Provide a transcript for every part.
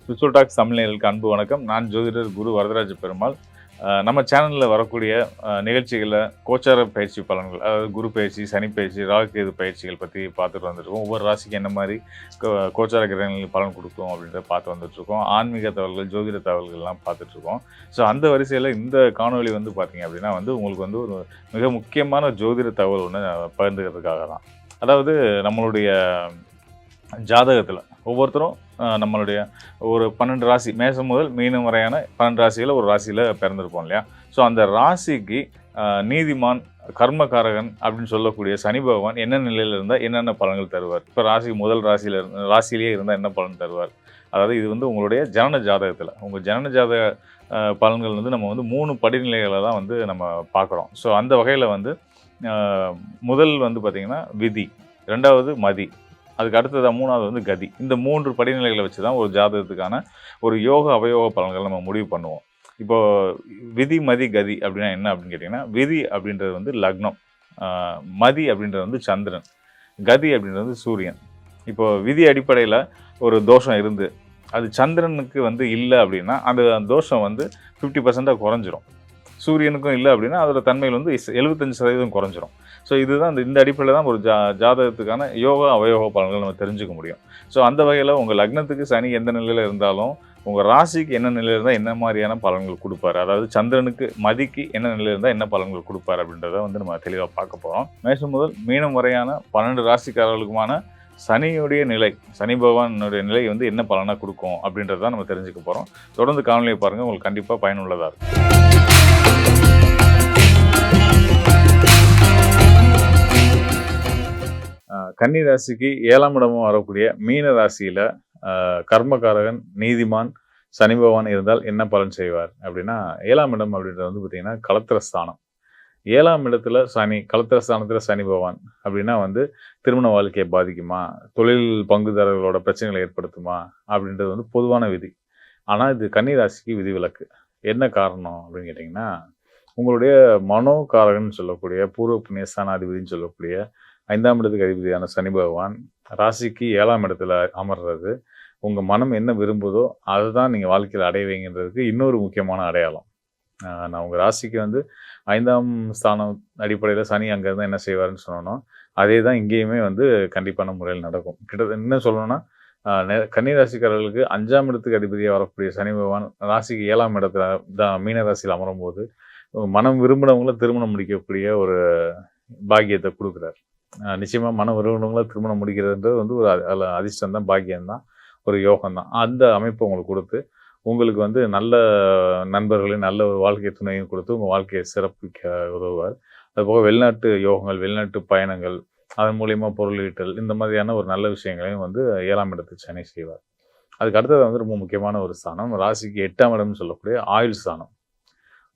Spiritual tax Tamil நேயர்களுக்கு அன்பு வணக்கம். நான் ஜோதிடர் குரு வரதராஜ பெருமாள். நம்ம சேனலில் வரக்கூடிய நிகழ்ச்சிகளில் கோச்சார பயிற்சி பலன்கள், அதாவது குரு பயிற்சி, சனி பயிற்சி, ராகு கேது பயிற்சிகள் பற்றி பார்த்துட்டு வந்துருக்கோம். ஒவ்வொரு ராசிக்கு என்ன மாதிரி கோச்சார கிரகங்களுக்கு பலன் கொடுக்கும் அப்படின்றத பார்த்து வந்துட்டுருக்கோம். ஆன்மீக தகவல்கள், ஜோதிட தகவல்கள்லாம் பார்த்துட்ருக்கோம். ஸோ அந்த வரிசையில் இந்த காணொலி வந்து பார்த்தீங்க அப்படின்னா உங்களுக்கு வந்து ஒரு மிக முக்கியமான ஜோதிட தகவல் ஒன்று பகிர்ந்துக்கிறதுக்காக தான். அதாவது நம்மளுடைய ஜாதகத்தில் ஒவ்வொருத்தரும் நம்மளுடைய ஒரு 12 ராசி, மேசம் முதல் மீனம் வரையான 12 ராசியில் ஒரு ராசியில் பிறந்திருப்போம் இல்லையா? ஸோ அந்த ராசிக்கு நீதிமான், கர்மகாரகன் அப்படின்னு சொல்லக்கூடிய சனி பகவான் என்ன நிலையில் இருந்தால் என்னென்ன பலன்கள் தருவார்? இப்போ முதல் ராசியிலேயே இருந்தால் என்ன பலன் தருவார்? அதாவது இது வந்து உங்களுடைய ஜனன ஜாதகத்தில், உங்கள் ஜனன ஜாதக பலன்கள் வந்து நம்ம வந்து 3 படிநிலைகளை தான் வந்து நம்ம பார்க்குறோம். ஸோ அந்த வகையில் வந்து முதல் வந்து பார்த்திங்கன்னா விதி, 2வது மதி, அதுக்கு அடுத்தது 3வது வந்து கதி. இந்த 3 படிநிலைகளை வச்சு தான் ஒரு ஜாதகத்துக்கான ஒரு யோக அவயோக பலன்கள் நம்ம முடிவு பண்ணுவோம். இப்போது விதி, மதி, கதி அப்படின்னா என்ன அப்படின்னு கேட்டிங்கன்னா, விதி அப்படின்றது வந்து லக்னம், மதி அப்படின்றது வந்து சந்திரன், கதி அப்படின்றது வந்து சூரியன். இப்போது விதி அடிப்படையில் ஒரு தோஷம் இருந்து அது சந்திரனுக்கு வந்து இல்லை அப்படின்னா அந்த தோஷம் வந்து 50% குறைஞ்சிரும். சூரியனுக்கும் இல்லை அப்படின்னா அதோட தன்மையில் வந்து 75% குறைஞ்சிரும். ஸோ இதுதான் இந்த அடிப்படையில் தான் ஒரு ஜாதகத்துக்கான யோகா அவயோக பலன்கள் நம்ம தெரிஞ்சுக்க முடியும். ஸோ அந்த வகையில் உங்கள் லக்னத்துக்கு சனி எந்த நிலையில் இருந்தாலும் உங்கள் ராசிக்கு என்ன நிலையில் இருந்தால் என்ன மாதிரியான பலன்கள் கொடுப்பாரு, அதாவது சந்திரனுக்கு மதிக்கு என்ன நிலையில் இருந்தால் என்ன பலன்கள் கொடுப்பாரு அப்படின்றத வந்து நம்ம தெளிவாக பார்க்க போகிறோம். மேஷம் முதல் மீனம் வரையான 12 ராசிக்காரர்களுக்குமான சனியுடைய நிலை, சனி பகவானுடைய நிலை வந்து என்ன பலனாக கொடுக்கும் அப்படின்றத நம்ம தெரிஞ்சுக்க போகிறோம். தொடர்ந்து காணொலியை பாருங்கள், உங்களுக்கு கண்டிப்பாக பயனுள்ளதாக இருக்கும். கன்னி ராசிக்கு 7ஆம் இடமும் வரக்கூடிய மீன ராசியில் கர்மகாரகன் நீதிமான் சனி பகவான் இருந்தால் என்ன பலன் செய்வார் அப்படின்னா, 7ஆம் இடம் அப்படின்றது வந்து பார்த்திங்கன்னா களத்திரஸ்தானம். 7ஆம் இடத்துல சனி, களத்திரஸ்தானத்தில் சனி பகவான் அப்படின்னா வந்து திருமண வாழ்க்கையை பாதிக்குமா, தொழில் பங்குதாரர்களோட பிரச்சனைகளை ஏற்படுத்துமா அப்படின்றது வந்து பொதுவான விதி. ஆனால் இது கன்னி ராசிக்கு விதிவிலக்கு. என்ன காரணம் அப்படின்னு கேட்டிங்கன்னா, உங்களுடைய மனோகாரகன் சொல்லக்கூடிய பூர்வ புண்ணிய ஸ்தானாதிபதினு சொல்லக்கூடிய 5ஆம் இடத்துக்கு அதிபதியான சனி பகவான் ராசிக்கு 7ஆம் இடத்துல அமர்றது உங்கள் மனம் என்ன விரும்புதோ அதை தான் நீங்கள் வாழ்க்கையில் அடைவீங்கன்றதுக்கு இன்னொரு முக்கியமான அடையாளம். நான் உங்கள் ராசிக்கு வந்து 5ஆம் ஸ்தானம் அடிப்படையில் சனி அங்கேருந்து என்ன செய்வார்னு சொன்னோம், அதே தான் இங்கேயுமே வந்து கண்டிப்பான முறையில் நடக்கும். கிட்டத்தட்ட என்ன சொல்லணும்னா, கன்னி ராசிக்காரர்களுக்கு 5ஆம் இடத்துக்கு அதிபதியாக வரக்கூடிய சனி பகவான் ராசிக்கு 7ஆம் இடத்துல தான் மீன ராசியில் அமரும் போது மனம் விரும்பினவங்கள திருமணம் முடிக்கக்கூடிய ஒரு பாக்கியத்தை கொடுக்குறாரு. நிச்சயமாக மனம் விரும்பினவங்கள திருமணம் முடிக்கிறதுன்றது வந்து ஒரு அதிர்ஷ்டம் தான், பாக்கியம்தான், ஒரு யோகம் தான். அந்த அமைப்பு உங்களுக்கு கொடுத்து உங்களுக்கு வந்து நல்ல நண்பர்களையும் நல்ல ஒரு வாழ்க்கை துணையும் கொடுத்து உங்கள் வாழ்க்கையை சிறப்பிக்க உதவுவார். அதுபோக வெளிநாட்டு யோகங்கள், வெளிநாட்டு பயணங்கள், அதன் மூலியமாக பொருள் ஈட்டல், இந்த மாதிரியான ஒரு நல்ல விஷயங்களையும் வந்து 7ஆம் இடத்துக்கு சனி செய்வார். அதுக்கு அடுத்தது வந்து ரொம்ப முக்கியமான ஒரு ஸ்தானம், ராசிக்கு 8ஆம் இடம்னு சொல்லக்கூடிய ஆயுள் ஸ்தானம்.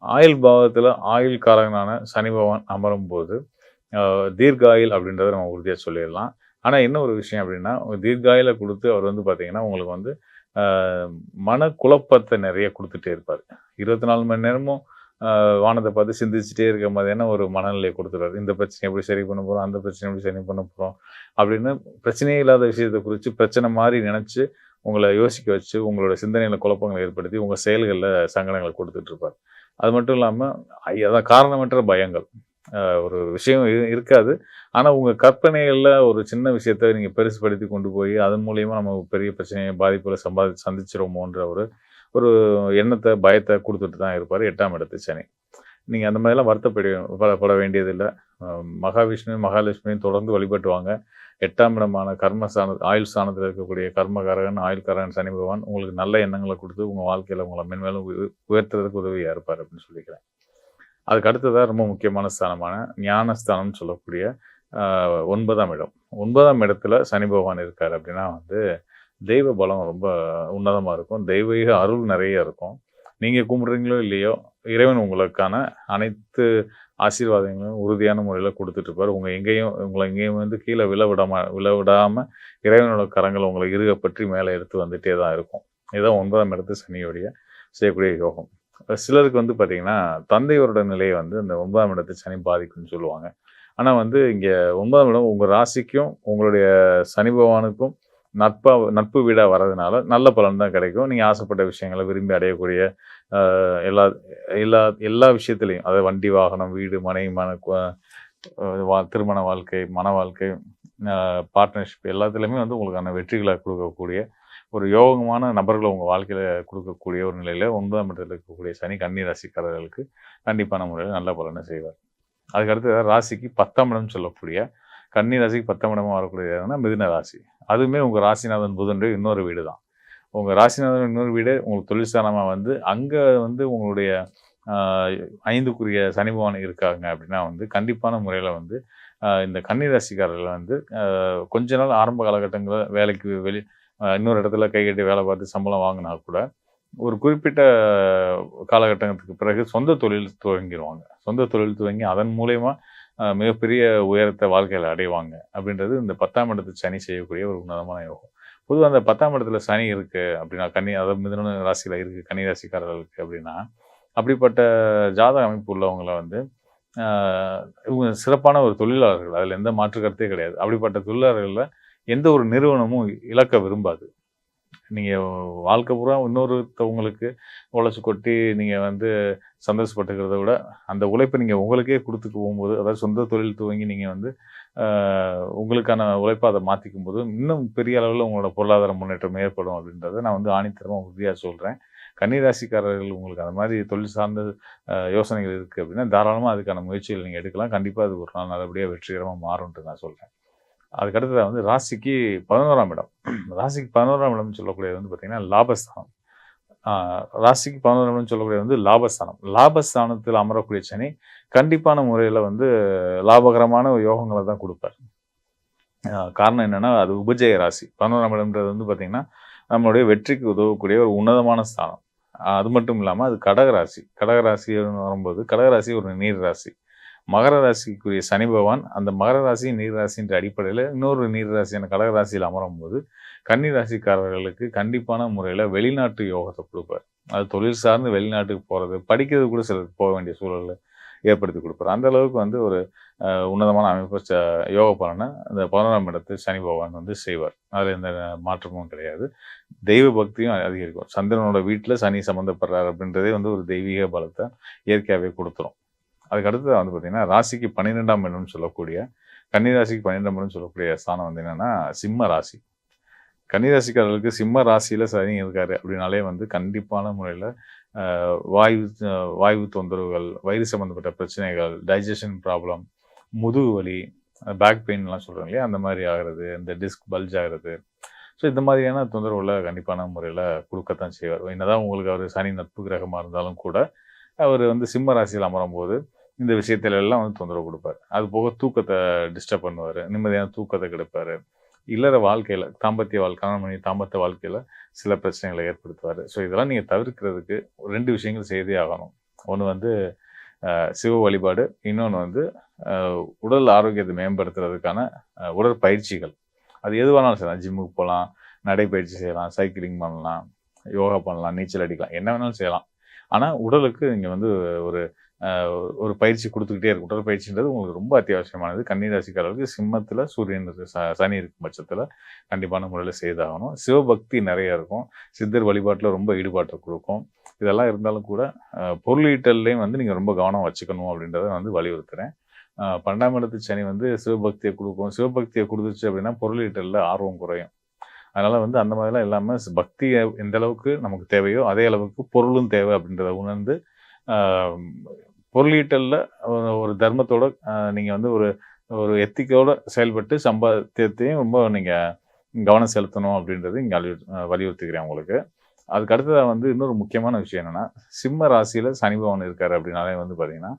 ஆயுள் பாவத்தில் ஆயுள் காரகனான சனி பகவான் அமரும் போது தீர்காயுள் அப்படின்றத நம்ம உறுதியாக சொல்லிடலாம். ஆனால் என்ன ஒரு விஷயம் அப்படின்னா, தீர்காயுளை கொடுத்து அவர் வந்து பார்த்திங்கன்னா உங்களுக்கு வந்து மனக்குழப்பத்தை நிறைய கொடுத்துட்டே இருப்பார். 24 மணி நேரமும் வானத்தை பார்த்து சிந்திச்சுட்டே இருக்க மாதிரியான ஒரு மனநிலையை கொடுத்துருவார். இந்த பிரச்சனை எப்படி சரி பண்ண போகிறோம், அந்த பிரச்சனை எப்படி சரி பண்ண போகிறோம் அப்படின்னு பிரச்சனையே இல்லாத விஷயத்தை குறித்து பிரச்சனை மாதிரி நினச்சி உங்களை யோசிக்க வச்சு உங்களோட சிந்தனையில் குழப்பங்களை ஏற்படுத்தி உங்கள் செயல்களில் சங்கடங்களை கொடுத்துட்ருப்பார். அது மட்டும் இல்லாமல் அதான் காரணமற்ற பயங்கள், ஒரு விஷயம் இருக்காது, ஆனால் உங்கள் கற்பனைகளில் ஒரு சின்ன விஷயத்த நீங்கள் பெருசுப்படுத்தி கொண்டு போய் அதன் மூலியமாக நம்ம பெரிய பிரச்சனையை பாதிப்புகளை சந்திச்சிரோமோன்ற ஒரு எண்ணத்தை, பயத்தை கொடுத்துட்டு தான் இருப்பார் 8ஆம் இடத்து சனி. நீங்கள் அந்த மாதிரிலாம் வருத்தப்பட வேண்டியதில்லை. மகாவிஷ்ணு மகாலட்சுமியும் தொடர்ந்து வழிபட்டுவாங்க. 8ஆம் இடமான ஆயுள் ஸ்தானத்தில் இருக்கக்கூடிய கர்மகாரகன் ஆயுள்காரகன் சனி பகவான் உங்களுக்கு நல்ல எண்ணங்களை கொடுத்து உங்கள் வாழ்க்கையில் உங்களை மென்மேலும் உயர்த்துறதுக்கு உதவியாக இருப்பார் அப்படின்னு சொல்லிக்கிறேன். அதுக்கு அடுத்ததாக ரொம்ப முக்கியமான ஸ்தானமான ஞானஸ்தானம்னு சொல்லக்கூடிய 9ஆம் இடம். 9ஆம் இடத்துல சனி பகவான் இருக்கார் அப்படின்னா வந்து தெய்வ பலம் ரொம்ப உன்னதமாக இருக்கும், தெய்வீக அருள் நிறைய இருக்கும். நீங்கள் கும்பிட்றீங்களோ இல்லையோ இறைவன் உங்களுக்கான அனைத்து ஆசீர்வாதங்களும் உறுதியான முறையில் கொடுத்துட்ருப்பார். உங்களை எங்கேயும் வந்து கீழே விழவிடாமல் இறைவனோட கரங்கள் உங்களை இறுக பற்றி மேலே எடுத்து வந்துகிட்டே தான் இருக்கும். இதுதான் 9ஆம் இடத்து சனியோடைய செய்யக்கூடிய யோகம். சிலருக்கு வந்து பார்த்திங்கன்னா தந்தையோட நிலையை வந்து இந்த 9ஆம் இடத்து சனி பாதிக்கும்னு சொல்லுவாங்க. ஆனால் வந்து இங்கே 9ஆம் இடம் உங்கள் ராசிக்கும் உங்களுடைய சனி பகவானுக்கும் நட்பு வீடா வரதுனால நல்ல பலன் தான் கிடைக்கும். நீங்க ஆசைப்பட்ட விஷயங்கள விரும்பி அடையக்கூடிய அ எல்லா எல்லா எல்லா விஷயத்திலயும், அதாவது வண்டி, வாகனம், வீடு, மனை, மன கொ திருமண வாழ்க்கை, மன வாழ்க்கை, அ பார்ட்னர்ஷிப் எல்லாத்துலயுமே வந்து உங்களுக்கான வெற்றிகள குடுக்கக்கூடிய ஒரு யோகமான நபர்கள உங்க வாழ்க்கையில குடுக்கக்கூடிய ஒரு நிலையில 9ஆம் இடத்துல இருக்கக்கூடிய சனி கன்னி ராசிக்காரர்களுக்கு கண்டிப்பான முறையில நல்ல பலன செய்வார். அதுக்கு அடுத்து ராசிக்கு 10ஆம் இடம் சொல்லக்கூடிய கன்னி ராசிக்கு 10ஆம் இடமா வரக்கூடியது எதுனா மிதுன ராசி. அதுவுமே உங்க ராசிநாதன் புதனுடைய இன்னொரு வீடு தான். உங்க ராசிநாதன் இன்னொரு வீடு உங்களுக்கு தொழில் ஸ்தானமா வந்து, அங்க வந்து உங்களுடைய அ 5க்குரிய சனி பகவான் இருக்காங்க அப்படின்னா வந்து, கண்டிப்பான முறையில வந்து இந்த கன்னி ராசிக்காரர்கள் வந்து கொஞ்ச நாள் ஆரம்ப காலகட்டங்கள்ல வேலைக்கு இன்னொரு இடத்துல கை கட்டி வேலை பார்த்து சம்பளம் வாங்குனா கூட, ஒரு குறிப்பிட்ட காலகட்டத்துக்கு பிறகு சொந்த தொழில் துவங்கிருவாங்க. சொந்த தொழில் துவங்கி அதன் மூலியமா மிகப்பெரிய உயரத்த வாழ்க்கையில அடைவாங்க. அப்படின்றது இந்த 10ஆம் இடத்து சனி செய்யக்கூடிய ஒரு உன்னதமான யோகம். பொதுவா அந்த 10ஆம் இடத்துல சனி இருக்கு அப்படின்னா, அதாவது மிதுன ராசியில இருக்கு கன்னி ராசிக்காரர்களுக்கு அப்படின்னா, அப்படிப்பட்ட ஜாதக அமைப்பு உள்ளவங்கள வந்து அ இவங்க சிறப்பான ஒரு தொழிலாளர்கள். அதுல எந்த மாற்று கருத்தே கிடையாது. அப்படிப்பட்ட தொழிலாளர்கள எந்த ஒரு நிறுவனமும் இழக்க விரும்பாது. நீங்க வாழ்க்கை பூரா இன்னொருத்தவங்களுக்கு உழைச்சு கொட்டி நீங்க வந்து சந்தோஷப்பட்டுக்கிறத விட, அந்த உழைப்ப நீங்க உங்களுக்கே குடுத்துட்டு போகும்போது, அதாவது சொந்த தொழில் துவங்கி நீங்க வந்து அ உங்களுக்கான உழைப்பா அத மாத்திக்கும்போது, இன்னும் பெரிய அளவுல உங்களோட பொருளாதார முன்னேற்றம் ஏற்படும் அப்படின்றத நான் வந்து ஆணித்தரமா உறுதியா சொல்றேன். கன்னி ராசிக்காரர்கள் உங்களுக்கு அந்த மாரி தொழில் சார்ந்த யோசனைகள் இருக்கு அப்படின்னா, தாராளமா அதுக்கான முயற்சிகள் நீங்க எடுக்கலாம். கண்டிப்பா அது ஒரு நாள் நல்லபடியா வெற்றிகரமா மாறும்ன்ட்டு நான் சொல்றேன். அதுக்கு அடுத்ததா வந்து ராசிக்கு 11ஆம் இடம். ராசிக்கு 11ஆம் இடம்னு சொல்லக்கூடியது வந்து பார்த்தீங்கன்னா, லாபஸ்தானம். ஆ ராசிக்கு 11ஆம் இடம்னு சொல்லக்கூடியது வந்து லாபஸ்தானம். லாபஸ்தானத்தில அமரக்கூடிய சனி, கண்டிப்பான முறையில வந்து லாபகரமான யோகங்கள தான் குடுப்பார். காரணம் என்னன்னா, அது உபஜய ராசி. 11ஆம் இடம்ன்றது வந்து பார்த்தீங்கன்னா, நம்மளுடைய வெற்றிக்கு உதவக்கூடிய ஒரு உன்னதமான ஸ்தானம். அது மட்டும் இல்லாம அது கடக ராசி. கடக ராசின்னு வரும்போது, கடக ராசி ஒரு நீர் ராசி. மகர ராசிக்குரிய சனி பகவான் அந்த மகர ராசி, நீர் ராசின்ற அடிப்படையில இன்னொரு நீர் ராசியான கடக ராசியில அமரும்போது, கன்னி ராசிக்காரர்களுக்கு கண்டிப்பான முறையில வெளிநாட்டு யோகத்த குடுப்பார். அது தொழில் சார்ந்து வெளிநாட்டுக்கு போறது, படிக்கிறது கூட சிலருக்கு போக வேண்டிய சூழல ஏற்படுத்தி குடுப்பார். அந்த அளவுக்கு வந்து ஒரு உன்னதமான அமைப்பு யோக பலன அந்த 11ஆம் இடத்து சனி பகவான் வந்து செய்வார். அதுல எந்த மாற்றமும் கிடையாது. தெய்வ பக்தியும் அதிகரிக்கும். சந்திரனோட வீட்ல சனி சம்மந்தப்படுறார் அப்படின்றதே வந்து ஒரு தெய்வீக பலத்த இயற்கையாவே குடுத்துரும். அதுக்கு அடுத்தது வந்து பார்த்தீங்கன்னா, ராசிக்கு 12ஆம் இடம்னு சொல்லக்கூடிய கன்னி ராசிக்கு 12ஆம் இடம்னு சொல்லக்கூடிய ஸ்தானம் வந்து என்னன்னா, சிம்ம ராசி. கன்னி ராசிக்காரர்களுக்கு சிம்ம ராசியில சனி இருக்காரு அப்படின்னாலே வந்து கண்டிப்பான முறையில அ வாயு வாயு தொந்தரவுகள், வயிறு சம்மந்தப்பட்ட பிரச்சனைகள், டைஜஷன் ப்ராப்ளம், முதுகு வலி, பேக் பெயின்லாம் சொல்றோம் இல்லையா? அந்த மாரி ஆகுறது, இந்த டிஸ்க் பல்ஜ் ஆகுறது. ஸோ இந்த மாதிரியான தொந்தரவுகள கண்டிப்பான முறையில குடுக்கத்தான் செய்வார். என்னதான் உங்களுக்கு அவரு சனி நட்பு கிரகமா இருந்தாலும் கூட, அவரு வந்து சிம்ம ராசியில அமரும்போது, இந்த விஷயத்துல எல்லாம் வந்து தொந்தரவு குடுப்பாரு. அது போக தூக்கத்த டிஸ்டர்ப் பண்ணுவாரு. நிம்மதியான தூக்கத்த கெடுப்பாரு. இல்லற வாழ்க்கையில, கணவன் மனைவி தாம்பத்திய வாழ்க்கையில சில பிரச்சனைகள ஏற்படுத்துவாரு. ஸோ இதெல்லாம் நீங்க தவிர்க்கிறதுக்கு 2 விஷயங்கள் செய்தே ஆகணும். ஒண்ணு வந்து சிவ வழிபாடு. இன்னொன்னு வந்து அ உடல் ஆரோக்கியத்த மேம்படுத்துறதுக்கான உடற்பயிற்சிகள். அது எதுவானாலும் செய்யலாம். ஜிம்முக்கு போலாம், நடைப்பயிற்சி செய்யலாம், சைக்கிளிங் பண்ணலாம், யோகா பண்ணலாம், நீச்சல் அடிக்கலாம். என்ன வேணாலும் செய்யலாம். ஆனா உடலுக்கு நீங்க வந்து ஒரு அ ஒரு பயிற்சி குடுத்துக்கிட்டே இருக்கணும். உடற்பயிற்சின்றது உங்களுக்கு ரொம்ப அத்தியாவசியமானது. கன்னி ராசிக்காரர்களுக்கு சிம்மத்தில சூரியன் சனி இருக்கும் பட்சத்தில கண்டிப்பான முறையில செய்தாகணும். சிவபக்தி நெறைய இருக்கும். சித்தர் வழிபாட்டுல ரொம்ப ஈடுபாட்ட குடுக்கும். இதெல்லாம் இருந்தாலும் கூட பொருளீட்டல்லயும் வந்து நீங்க ரொம்ப கவனம் வச்சுக்கணும் அப்படின்றத நான் வந்து வலியுறுத்துறேன். 12ஆம் இடத்து சனி வந்து சிவபக்திய குடுக்கும். சிவபக்திய குடுத்துச்சு அப்படின்னா பொருளீட்டல்ல ஆர்வம் குறையும். அதனால வந்து அந்த மாதிரிலாம் இல்லாம பக்திய எந்த அளவுக்கு நமக்கு தேவையோ, அதே அளவுக்கு பொருளும் தேவை அப்படின்றத உணர்ந்து, ஆ பொருளீட்டல்ல ஒரு தர்மத்தோட நீங்க வந்து ஒரு ஒரு எத்திக்கோட செயல்பட்டு சம்பாத்தியத்தையும் ரொம்ப நீங்க கவனம் செலுத்தணும் அப்படின்றது இங்க வலியுறுத்திக்கிறேன் உங்களுக்கு. அதுக்கு அடுத்ததா வந்து இன்னொரு முக்கியமான விஷயம் என்னன்னா, சிம்ம ராசியில சனி பகவான் இருக்காரு அப்படின்னாலே வந்து பார்த்தீங்கன்னா,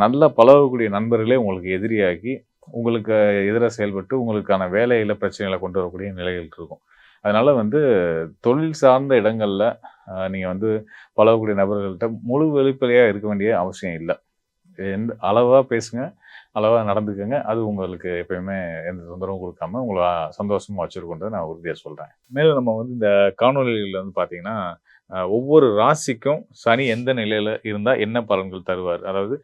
நல்லா பழகக்கூடிய நண்பர்களே உங்களுக்கு எதிரியாகி, உங்களுக்கு எதிரா செயல்பட்டு உங்களுக்கான வேலையில பிரச்சனைகள கொண்டு வரக்கூடிய நிலைகள் இருக்கும். அதனால வந்து தொழில் சார்ந்த இடங்கள்ல நீங்க வந்து பழகக்கூடிய நபர்கள்ட்ட முழு வெளிப்படையா இருக்க வேண்டிய அவசியம் இல்ல. அளவா பேசுங்க, அளவா நடந்துக்கங்க. அது உங்களுக்கு எப்பயுமே எந்த தொந்தரவும் குடுக்காம, உங்கள சந்தோஷமா வச்சிருக்குன்றத நான் உறுதியா சொல்றேன். மேலும் நம்ம வந்து இந்த காணொளிகள்ல வந்து பார்த்தீங்கன்னா, ஒவ்வொரு ராசிக்கும் சனி எந்த நிலையில இருந்தா என்ன பலன்கள் தருவார்? அதாவது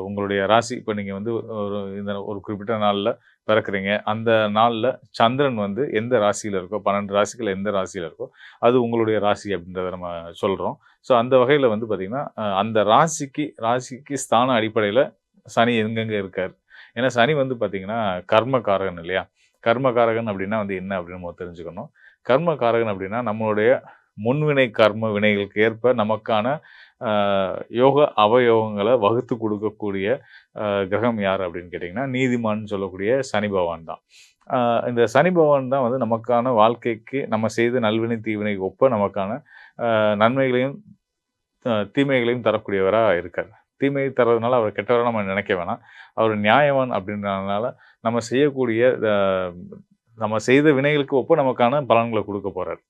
உங்களுடைய ராசி இப்ப நீங்க வந்து ஒரு குறிப்பிட்ட நாள்ல பிறக்குறீங்க. அந்த நாள்ல சந்திரன் வந்து எந்த ராசியில இருக்கோ, 12 ராசிகள்ல எந்த ராசியில இருக்கோ, அது உங்களுடைய ராசி அப்படின்றத நம்ம சொல்றோம். ஸோ அந்த வகையில வந்து பார்த்தீங்கன்னா, அந்த ராசிக்கு ஸ்தான அடிப்படையில சனி எங்கெங்க இருக்காரு? ஏன்னா சனி வந்து பார்த்தீங்கன்னா, கர்மகாரகன் இல்லையா? கர்மகாரகன் அப்படின்னா வந்து என்ன அப்படின்னு நம்ம தெரிஞ்சுக்கணும். கர்மகாரகன் அப்படின்னா நம்மளுடைய முன்வினை கர்ம வினைகளுக்கு ஏற்ப நமக்கான அ யோக அவயோகங்கள வகுத்து குடுக்கக்கூடிய கிரகம் யார் அப்படின்னு கேட்டீங்கன்னா, நீதிமான்னு சொல்லக்கூடிய சனி பகவான் தான். அ இந்த சனி பகவான் தான் வந்து நமக்கான வாழ்க்கைக்கு நம்ம செய்த நல்வினை, தீவினைக்கு ஒப்ப நமக்கான நன்மைகளையும், தீமைகளையும் தரக்கூடியவரா இருக்காரு. தீமை தர்றதுனால அவர் கெட்டவரா நம்ம நினைக்க வேணாம். அவர் நியாயவான் அப்படின்றதுனால நம்ம செய்யக்கூடிய நம்ம செய்த வினைகளுக்கு ஒப்ப நமக்கான பலன்கள குடுக்க போறாரு.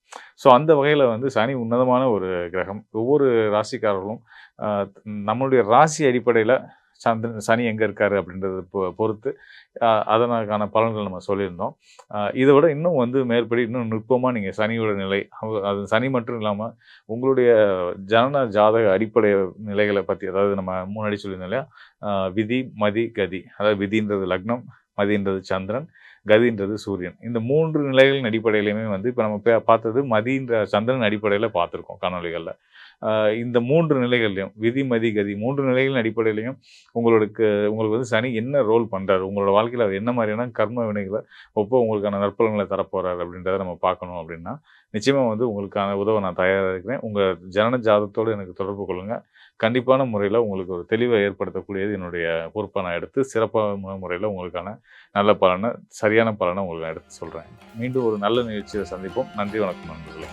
ஸோ அந்த வகையில வந்து சனி உன்னதமான ஒரு கிரகம். ஒவ்வொரு ராசிக்காரர்களும் அ நம்மளுடைய ராசி அடிப்படையில சனி எங்க இருக்காரு அப்படின்றத பொறுத்து அதற்கான பலன்கள் நம்ம சொல்லியிருந்தோம். இத விட இன்னும் வந்து மேற்படி இன்னும் நுட்பமா நீங்க சனியோட நிலை, அது சனி மட்டும் இல்லாம உங்களுடைய ஜனன ஜாதக அடிப்படை நிலைகள பத்தி, அதாவது நம்ம முன்னாடி சொல்லியிருந்தோம் இல்லையா? விதி, மதி, கதி. அதாவது விதின்றது லக்னம், மதின்றது சந்திரன், கதின்றது சூரியன். இந்த 3 நிலைகளின் அடிப்படையிலுமே வந்து இப்ப நம்ம பார்த்தது மதின்ற சந்திரன் அடிப்படையில பார்த்திருக்கோம் காணொளிகள்ல. இந்த 3 நிலைகள்லயும் விதி, மதி, கதி 3 நிலைகளின் அடிப்படையிலயும் உங்களுக்கு வந்து சனி என்ன ரோல் பண்றாரு? உங்களோட வாழ்க்கையில அவர் என்ன மாரியான கர்ம வினைகள உங்களுக்கான நற்பலன்கள தரப்போறாரு அப்படின்றத நம்ம பார்க்கணும் அப்படின்னா, நிச்சயமா வந்து உங்களுக்கான உதவ நான் தயாரா இருக்கிறேன். உங்க ஜனன ஜாதகத்தோடு எனக்கு தொடர்பு கொள்ளுங்க. கண்டிப்பான முறையில உங்களுக்கு ஒரு தெளிவ ஏற்படுத்தக்கூடியது என்னுடைய பொறுப்பா நான் எடுத்து, சிறப்பான முறையில உங்களுக்கான நல்ல பலன, சரியான பலன உங்களுக்கு நான் எடுத்து சொல்றேன். மீண்டும் ஒரு நல்ல நிகழ்ச்சியில சந்திப்போம். நன்றி, வணக்கம் நண்பர்களே.